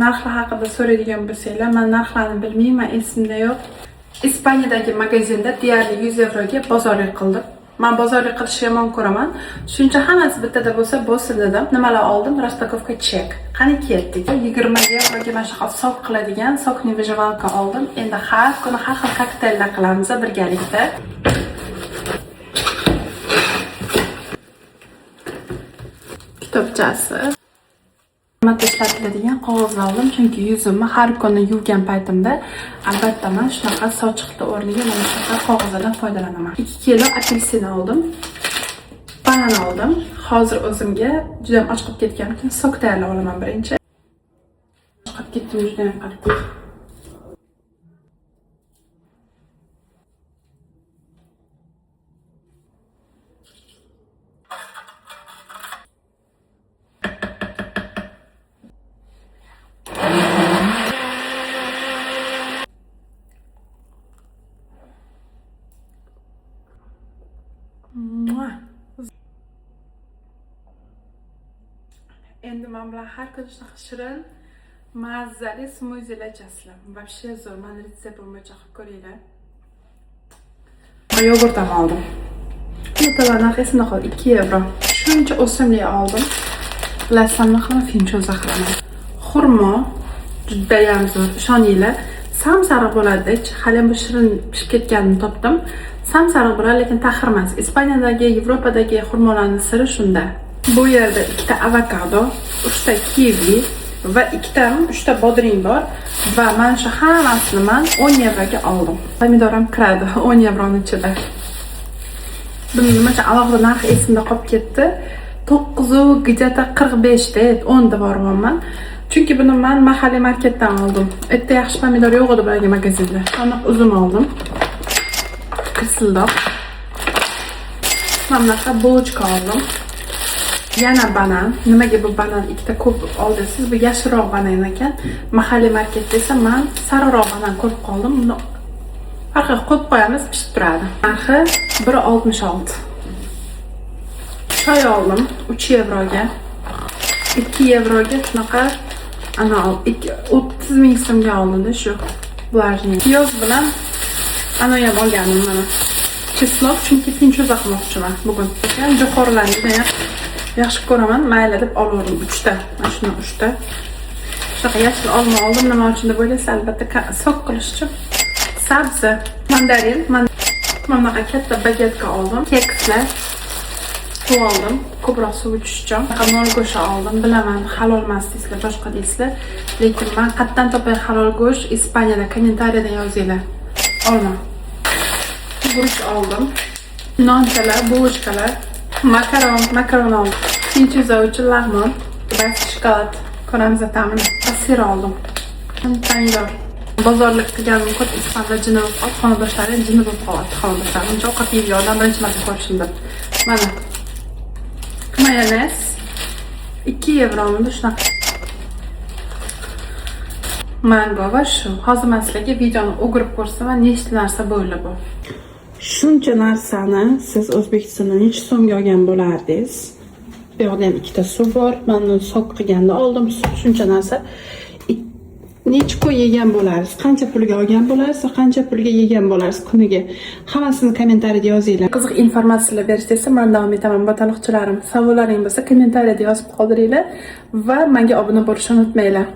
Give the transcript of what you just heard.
Narxlar haqida so'raydigan bo'lsanglar, men narxlarni bilmayman, esimda yo'q. Ispaniyadagi magazinda deyarli 100 yevroga bozorlik qildim. Men bozorlik qilishni yomon ko'raman. Shuncha hammasi bittada bo'lsa bo'lsin dedim. Nimalar oldim? Rastakovka chek. Qani ketdik. 20 yevroga mana shu sok qiladigan sokni vijavalka oldim. Endi har kuni har xil kokteyllar qilamiz birgalikda. Kitobchasi. Ishlatiladigan qog'ozni oldim, chunki yuzimni har kuni yuvgan paytimda albatta men shunaqa sochiqli o'rniga mana shunaqa qog'ozdan foydalanaman. 2 kilo apelsin oldim. Banan oldim. Hozir o'zimga juda ham ochqib ketgan uchun sok tayyorlab olaman birinchi. Ochqib ketdim juda ham qattiq. Endi men bilan har kuni shunaqa shirin, mazali smuzilar ichasizlar. Вообще zo'r. Men retseptim bo'yicha qilib ko'ringlar. Yogurt ham oldim. To'g'ri narxi esimda qoldi, 2 yevro. Shuncha o'simlik oldim. Bilasizmi, ham fincho zaxiraman. Xurmo juda ham zo'r. Ishoninglar, samsariq bo'ladi. Hali ham bu shirin pishib ketganini topdim. Samsariq bo'ladi, lekin taxir emas. Ispaniyadagi, Yevropadagi xurmolarning siri shunda. Bu yerda 2 ta avokado, 3 ta kivi va 3 ta bodring bor va men shu hammasini men 10 yevroga oldim. Pomidor ham kiradi 10 yevroning ichida. Buning nimacha alohida narxi esimda qolib ketdi. 9 где-то 45 da, 10 da bormanman. Chunki buni men mahalliy marketdan oldim. Erta yaxshi pomidor yo'q edi bularga magazinda. Aniq uzum oldim. Kisildoq. Mana bulочка oldim. Yana banan. Nimaga bu banan 2 ta ko'p oldingiz? Bu yashilroq banan ekan. Mahalliy marketda esa men sariqroq banan ko'p qoldim. Buni orqaga qo'yib qo'yamiz, pishib turadi. Narxi 1.66. Choy oldim 3 yevroga. 2 yevroga shunaqa ana 30 ming so'mga oldim shu. Bularni piyoz bilan ana ham olganim mana. Cheslok, chunki pincho zaqmoqchiman bugun. Ham jo'xorilarni yaxshi ko'raman, mayli deb olaverdim 3 ta. Mana shuni 3 ta. Shunaqa yashil olma oldim, nima uchun deb o'ylaysiz? Albatta sok qilish uchun. Sabzi, mandarin, mana katta bagetka oldim. Kekslar, suv oldim, ko'proq suv ichish uchun. Halol go'sht oldim. Bilaman, halol emas deysizlar, boshqa deysizlar. Lekin men qayerdan topay halol go'sht? Ispaniyada kommentariyada yozinglar. Olma. Guruch oldim. Nonchalar, bulочкаlar, makaron oldim. Pinchizovchi lag'mon, bas shokolad, ko'ramiz ta'mini. Sir oldim. Pomidor. Bozorlik qilganim ko'p ispanlar jini bo'lib, xonadoshlari jini bo'lib qoladi. Xonadoshlarim uncha ovqat yeydi, odam birinchi marta ko'rishimda. Mana. Mayonez 2 yevromi shunaqa. Mango va shu. Hozir men sizlarga videoni o'girib ko'rsaman, nechta narsa bo'ldi bu. Shuncha narsani siz O'zbekistonda necha so'mga olgan bo'lardingiz? Bu yerda ham 2 ta suv bor. Men uni sok qilganda oldim. Shuncha narsa. Necha kun yegan bo'larsiz? Qancha pulga olgan bo'lasiz va qancha pulga yegan bo'lasiz kuniga? Hammasini kommentariyada yozinglar. Qiziq informatsiyalar berish desa, men davom etaman. Botaloqchilarim, savollaring bo'lsa kommentariyada yozib qoldiringlar va menga obuna bo'lishni unutmanglar.